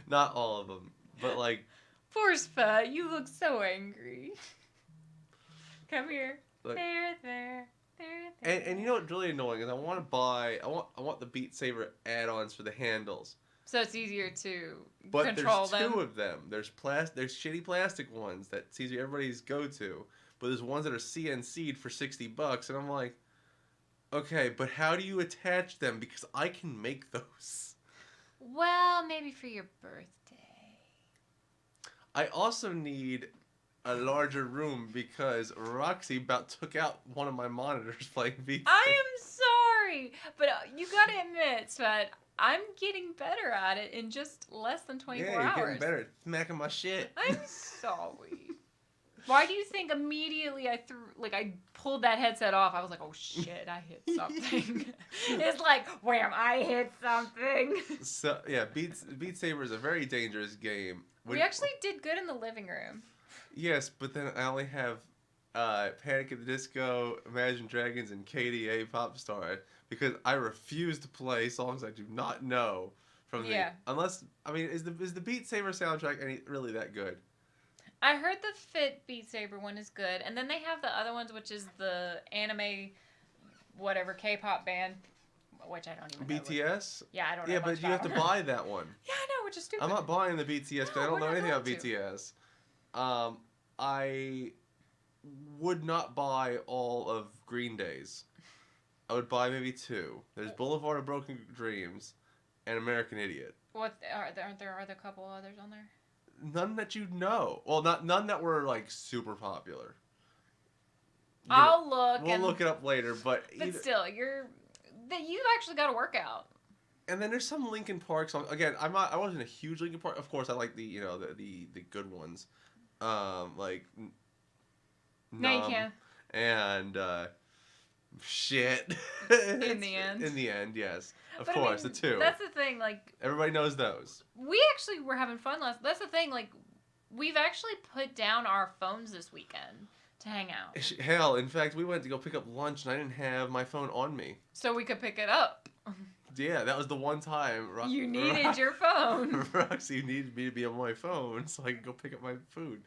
Not all of them, but like... Poor Spud, you look so angry. Come here. Look. There. And you know what's really annoying is I want the Beat Saber add-ons for the handles. So it's easier to But control there's them. 2 of them. There's shitty plastic ones that's easy everybody's go-to. But there's ones that are CNC'd for $60, and I'm like, okay, but how do you attach them? Because I can make those. Well, maybe for your birthday. I also need a larger room because Roxy about took out one of my monitors playing Beat Saber. I am sorry, but you gotta admit, Spud, I'm getting better at it in just less than 24 yeah, you're hours. getting better at smacking my shit. I'm sorry. Why do you think immediately I pulled that headset off? I was like, oh shit, I hit something. It's like, wham, I hit something. So yeah, Beat Saber is a very dangerous game. We actually did good in the living room. Yes, but then I only have Panic at the Disco, Imagine Dragons, and KDA Pop Star because I refuse to play songs I do not know from the unless is the Beat Saber soundtrack really that good? I heard the Fit Beat Saber one is good, and then they have the other ones, which is the anime, whatever K-pop band, which I don't even know. BTS? Yeah, I don't know. Yeah, but you have to buy that one. Yeah, I know, which is stupid. I'm not buying the BTS because I don't know anything about to. BTS. I would not buy all of Green Day's. I would buy maybe 2. There's Boulevard of Broken Dreams and American Idiot. Aren't there a couple others on there? None that you know. Well, none that were like super popular. I'll look. We'll look it up later, but still, you've actually got to work out. And then there's some Linkin Park songs. Again, I wasn't a huge Linkin Park. Of course, I like the good ones, like. Now you can. And shit. In the end. In the end, yes. Of But course, I mean, the 2. That's the thing, like... Everybody knows those. We actually were having fun That's the thing, like, we've actually put down our phones this weekend to hang out. Hell, in fact, we went to go pick up lunch and I didn't have my phone on me. So we could pick it up. Yeah, that was the one time. You needed your phone. Roxy needed me to be on my phone so I could go pick up my food.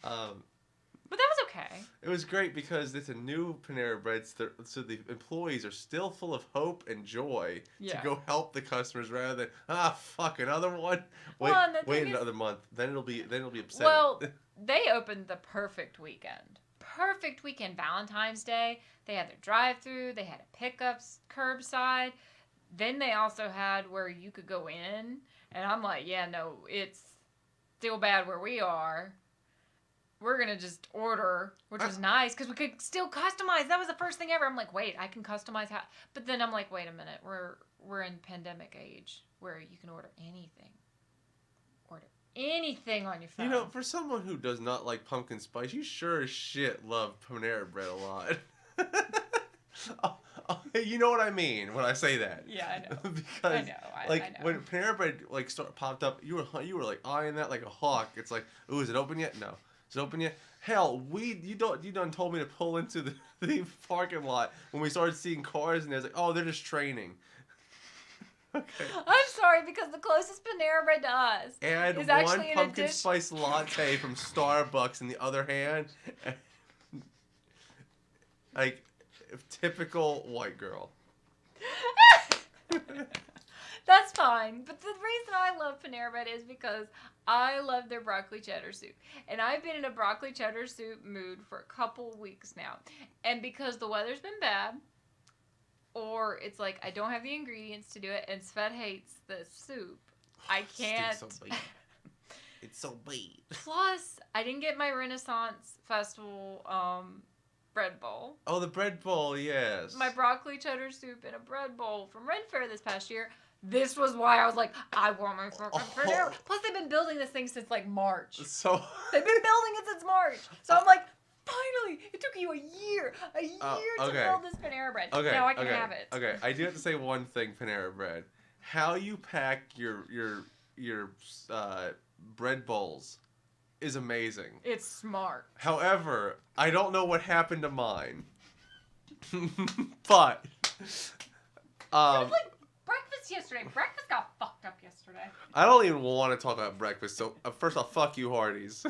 But that was okay. It was great because it's a new Panera Bread, so the employees are still full of hope and joy to go help the customers rather than fuck another one. Wait another month, then it'll be upsetting. Well, they opened the perfect weekend. Valentine's Day. They had their drive-through. They had a pickups curbside. Then they also had where you could go in, and I'm like, yeah, no, it's still bad where we are. We're going to just order, which was nice because we could still customize. That was the first thing ever. I'm like, wait, I can customize how. But then I'm like, wait a minute. We're in pandemic age where you can order anything. Order anything on your phone. You know, for someone who does not like pumpkin spice, you sure as shit love Panera Bread a lot. You know what I mean when I say that. Yeah, I know. Because I know. when Panera Bread popped up, you were like eyeing that like a hawk. It's like, ooh, is it open yet? No. Is it open yet? Hell, you done told me to pull into the parking lot when we started seeing cars, and I was like, oh, they're just training. Okay. I'm sorry, because the closest Panera Bread to us is actually one pumpkin spice latte from Starbucks in the other hand. Like, typical white girl. That's fine. But the reason I love Panera Bread is because I love their broccoli cheddar soup. And I've been in a broccoli cheddar soup mood for a couple weeks now. And because the weather's been bad, or it's like I don't have the ingredients to do it, and Svet hates the soup, I can't. It's so bad. Plus, I didn't get my Renaissance Festival bread bowl. Oh, the bread bowl, yes. My broccoli cheddar soup in a bread bowl from Red Fair this past year. This was why I was like, I want my fucking Panera. Plus, they've been building this thing since like March. So they've been building it since March. So I'm like, finally, it took you a year to build this Panera Bread. Okay, now I can have it. Okay, I do have to say one thing, Panera Bread. How you pack your bread bowls is amazing. It's smart. However, I don't know what happened to mine. But It was like breakfast yesterday. Breakfast got fucked up yesterday. I don't even want to talk about breakfast. So first off, fuck you, Hardee's.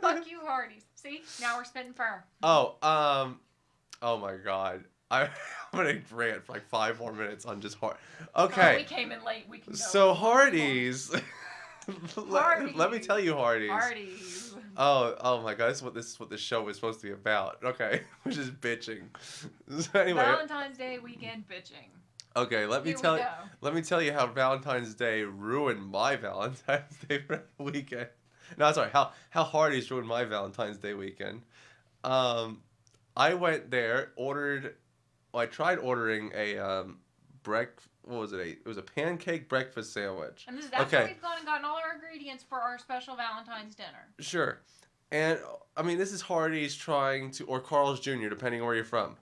Fuck you, Hardee's. See, now we're SpittinFur. Oh my God. I'm gonna rant for like 5 more minutes on just Okay. Oh, we came in late. We can go. So Hardee's. Let me tell you, Hardee's. Hardee's. Oh my God! This is what this show is supposed to be about. Okay, which is bitching. So anyway, Valentine's Day weekend bitching. Okay, let me tell you how Valentine's Day ruined my Valentine's Day weekend. No, sorry, how Hardee's ruined my Valentine's Day weekend. I went there, I tried ordering a what was it? It was a pancake breakfast sandwich. And that's where we've gone and gotten all our ingredients for our special Valentine's dinner. Sure. And, I mean, this is Hardee's or Carl's Jr., depending on where you're from,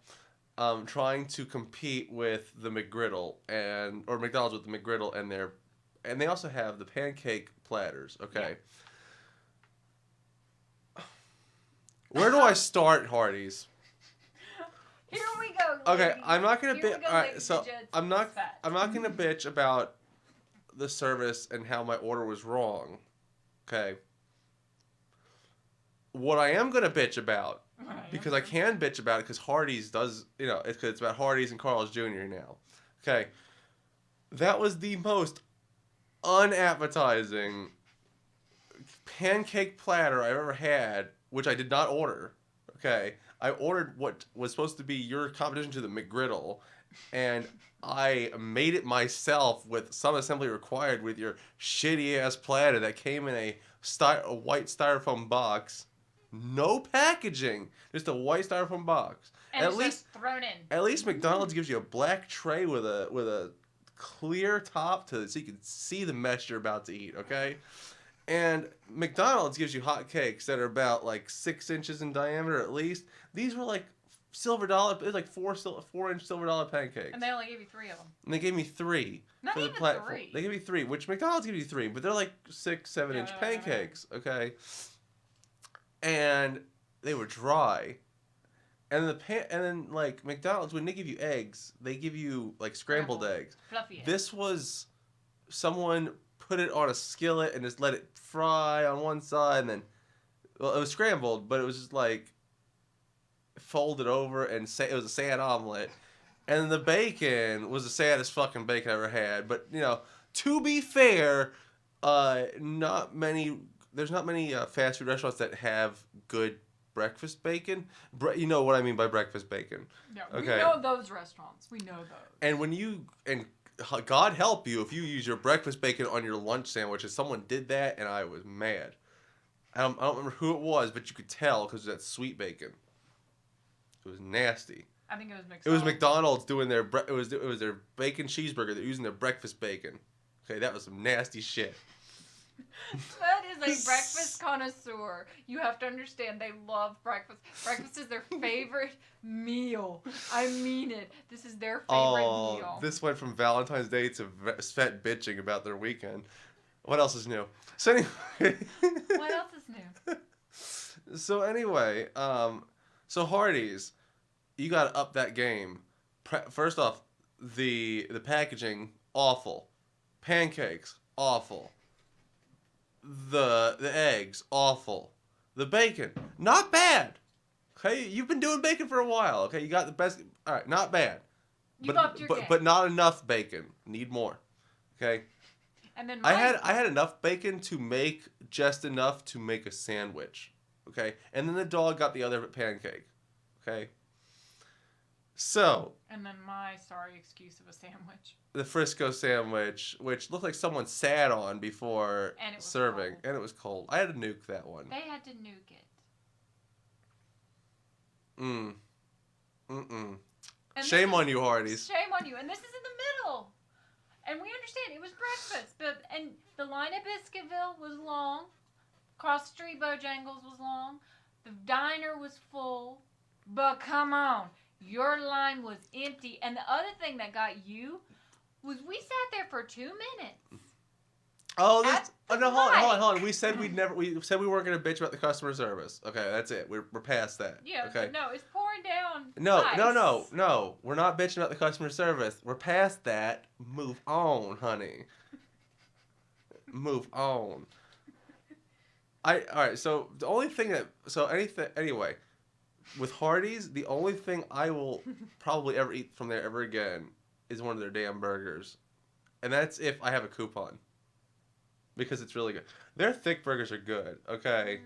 trying to compete with the McGriddle, or McDonald's with the McGriddle, and they also have the pancake platters, okay? Yeah. Where do I start, Hardee's? Here we go. Okay, ladies. I'm not gonna bitch. All right, so I'm not gonna bitch about the service and how my order was wrong. Okay. What I am gonna bitch about, because I can bitch about it, because Hardee's does, it's about Hardee's and Carl's Jr. now. Okay. That was the most unappetizing pancake platter I've ever had, which I did not order. Okay. I ordered what was supposed to be your competition to the McGriddle, and I made it myself with some assembly required with your shitty-ass platter that came in a white styrofoam box. No packaging. Just a white styrofoam box. And it's just thrown in. At least McDonald's gives you a black tray with a clear top so you can see the mess you're about to eat, okay? And McDonald's gives you hot cakes that are about like 6 inches in diameter at least. These were like silver dollar. It was like 4-inch silver dollar pancakes. And they only gave you 3 of them. And they gave me 3. Not for even the platform. 3. They gave me 3, which McDonald's gives you 3, but they're like 6-7 inch pancakes. Okay. And they were dry. And and then like McDonald's, when they give you eggs, they give you like scrambled eggs. Fluffy eggs. This was someone put it on a skillet and just let it fry on one side, and then it was scrambled, but it was just like folded over and it was a sad omelet. And the bacon was the saddest fucking bacon I ever had. But to be fair, there's not many fast food restaurants that have good breakfast bacon. You know what I mean by breakfast bacon. Yeah, okay. We know those restaurants. We know those. And God help you if you use your breakfast bacon on your lunch sandwiches. Someone did that, and I was mad. I don't remember who it was, but you could tell because it was that sweet bacon. It was nasty. I think it was McDonald's. It was McDonald's doing their it was their bacon cheeseburger. They're using their breakfast bacon. Okay, that was some nasty shit. That is a breakfast connoisseur. You have to understand, they love breakfast. Breakfast is their favorite meal. I mean it. This is their favorite meal. This went from Valentine's Day to Svet bitching about their weekend. What else is new? So anyway. What else is new? So anyway, so Hardee's, you got to up that game. First off, the packaging, awful. Pancakes, awful. The eggs, awful. The bacon, not bad. Okay, you've been doing bacon for a while. Okay, you got the best. All right, not bad. You've upped your game. But not enough bacon. Need more. Okay. And then I had enough bacon to make just enough to make a sandwich. Okay, and then the dog got the other pancake. Okay. So. And then my sorry excuse of a sandwich. The Frisco sandwich, which looked like someone sat on before serving, and it was cold. I had to nuke that one. They had to nuke it. Shame on you, Hardee's. Shame on you. And this is in the middle. And we understand it was breakfast, and the line at Biscuitville was long. Cross the street, Bojangles was long. The diner was full. But come on, your line was empty. And the other thing that got you was we sat there for 2 minutes. Oh, hold on. We said we weren't gonna bitch about the customer service. Okay, that's it. We're past that. Yeah. Okay. No, it's pouring down. No, ice. no. We're not bitching about the customer service. We're past that. Move on, honey. Move on. All right. So the only thing anyway, with Hardee's, the only thing I will probably ever eat from there ever again is one of their damn burgers. And that's if I have a coupon. Because it's really good. Their thick burgers are good, okay?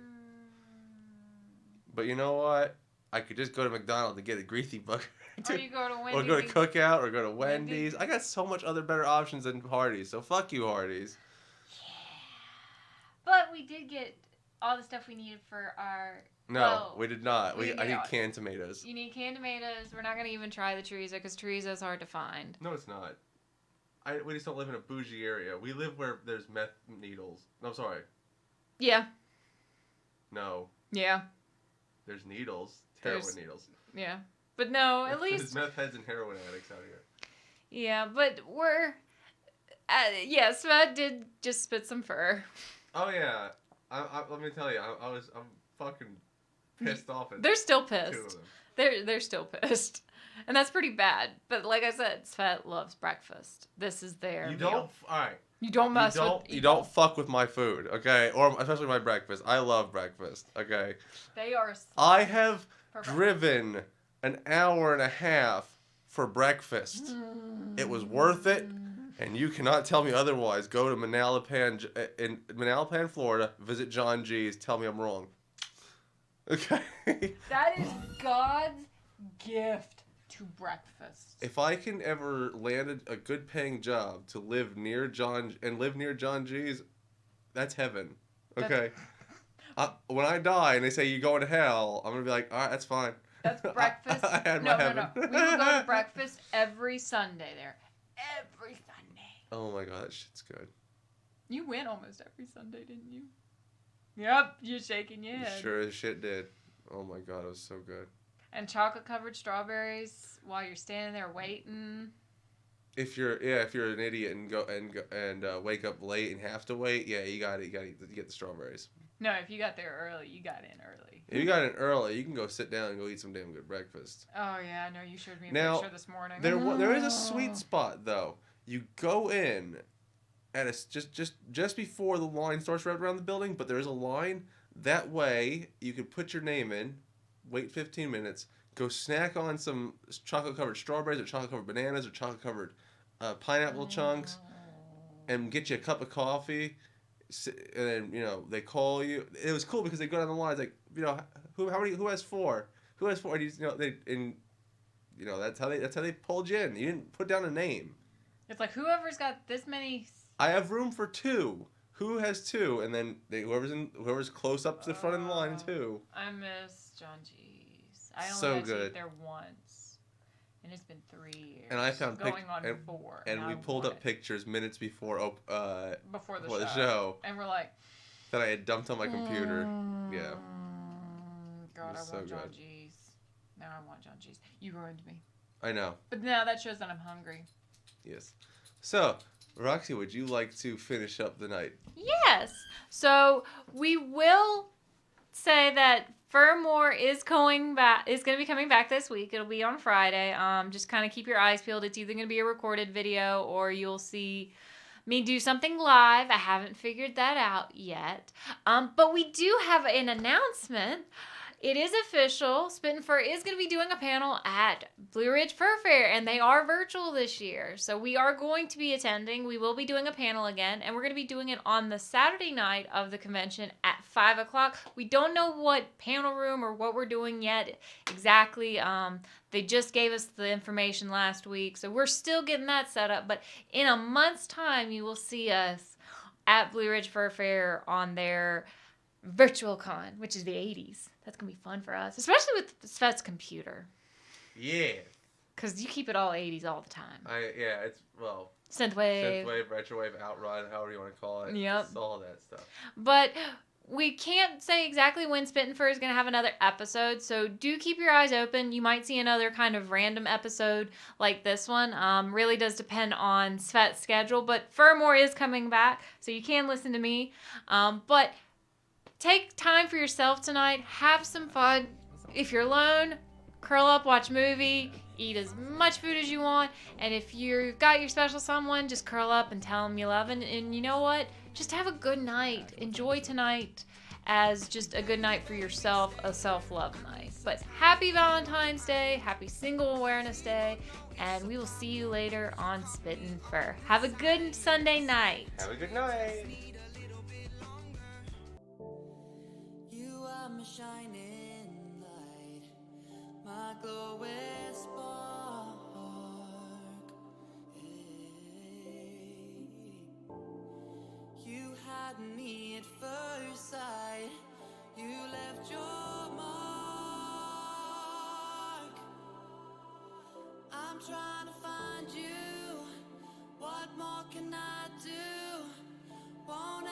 But you know what? I could just go to McDonald's and get a greasy burger. Or you go to Wendy's. Or go to Cookout, or go to Wendy's. I got so much other better options than Hardee's, so fuck you, Hardee's. Yeah. But we did get all the stuff we needed for our... No, we did not. I need canned tomatoes. You need canned tomatoes. We're not going to even try the chorizo because chorizo is hard to find. No, it's not. We just don't live in a bougie area. We live where there's meth needles. No, sorry. Yeah. No. Yeah. There's needles. Heroin needles. Yeah. But no, at least... There's meth heads and heroin addicts out here. Yeah, but we're... Svet did just spit some fur. Oh, yeah. Let me tell you, I'm fucking pissed off at They're still pissed. 2 of them. They're still pissed. And that's pretty bad. But like I said, Svet loves breakfast. This is their meal. Alright. You don't mess with... You don't fuck with my food, okay? Or especially my breakfast. I love breakfast, okay? They are... I have driven an hour and a half for breakfast. It was worth it, and you cannot tell me otherwise. Go to Manalapan, Florida, visit John G's, tell me I'm wrong. Okay? That is God's gift to breakfast. If I can ever land a good paying job to live near John G's, that's heaven. Okay? When I die and they say you're going to hell, I'm going to be like, all right, that's fine. That's breakfast. I had my heaven. No. We will go to breakfast every Sunday there. Every Sunday. Oh my god, that shit's good. You went almost every Sunday, didn't you? Yep, you're shaking your head. Sure as shit did. Oh my god, it was so good. And chocolate-covered strawberries while you're standing there waiting. if you're an idiot and wake up late and have to wait, yeah, you gotta get the strawberries. No, if you got there early, you got in early. If you got in early, you can go sit down and go eat some damn good breakfast. Oh yeah, I know you showed me a Now, picture this morning. there is a sweet spot though. You go in at just before the line starts right around the building, but there is a line. That way, you could put your name in, wait 15 minutes, go snack on some chocolate-covered strawberries or chocolate-covered bananas or chocolate-covered pineapple chunks, and get you a cup of coffee. And then they call you. It was cool because they go down the line like who has four, and that's how they pulled you in. You didn't put down a name. It's like whoever's got this many. I have room for two. Who has two? And then whoever's close up to the front of the line too. I miss John G's. I only So got to good. eat there once, and it's been 3 years. And I found going on 4. And we pulled up pictures minutes before before the the show, and we're like, that I had dumped on my computer. Yeah. God, I so want John good. G's. Now I want John G's. You ruined me. I know. But now that shows that I'm hungry. Yes. So, Roxy, would you like to finish up the night? Yes. So we will say that Furmore is going to be coming back this week. It'll be on Friday. Just kind of keep your eyes peeled. It's either going to be a recorded video or you'll see me do something live. I haven't figured that out yet. But we do have an announcement. It is official. SpittinFur is going to be doing a panel at Blue Ridge Fur Fair, and they are virtual this year. So we are going to be attending. We will be doing a panel again, and we're going to be doing it on the Saturday night of the convention at 5 o'clock. We don't know what panel room or what we're doing yet exactly. They just gave us the information last week, so we're still getting that set up. But in a month's time, you will see us at Blue Ridge Fur Fair on their virtual con, which is the 80s. That's going to be fun for us, especially with Svet's computer. Yeah. Because you keep it all 80s all the time. It's, Synthwave, retrowave, outrun, however you want to call it. Yep. It's all that stuff. But we can't say exactly when SpittinFur is going to have another episode, so do keep your eyes open. You might see another kind of random episode like this one. Really does depend on Svet's schedule, but Furmore is coming back, so you can listen to me. But take time for yourself tonight. Have some fun. If you're alone, curl up, watch a movie, eat as much food as you want. And if you've got your special someone, just curl up and tell them you love them. And you know what? Just have a good night. Enjoy tonight as just a good night for yourself, a self-love night. But happy Valentine's Day, happy Single Awareness Day, and we will see you later on SpittinFur. Have a good Sunday night. Have a good night. My shining light, my glowing spark. Hey. You had me at first sight. You left your mark. I'm trying to find you. What more can I do? Won't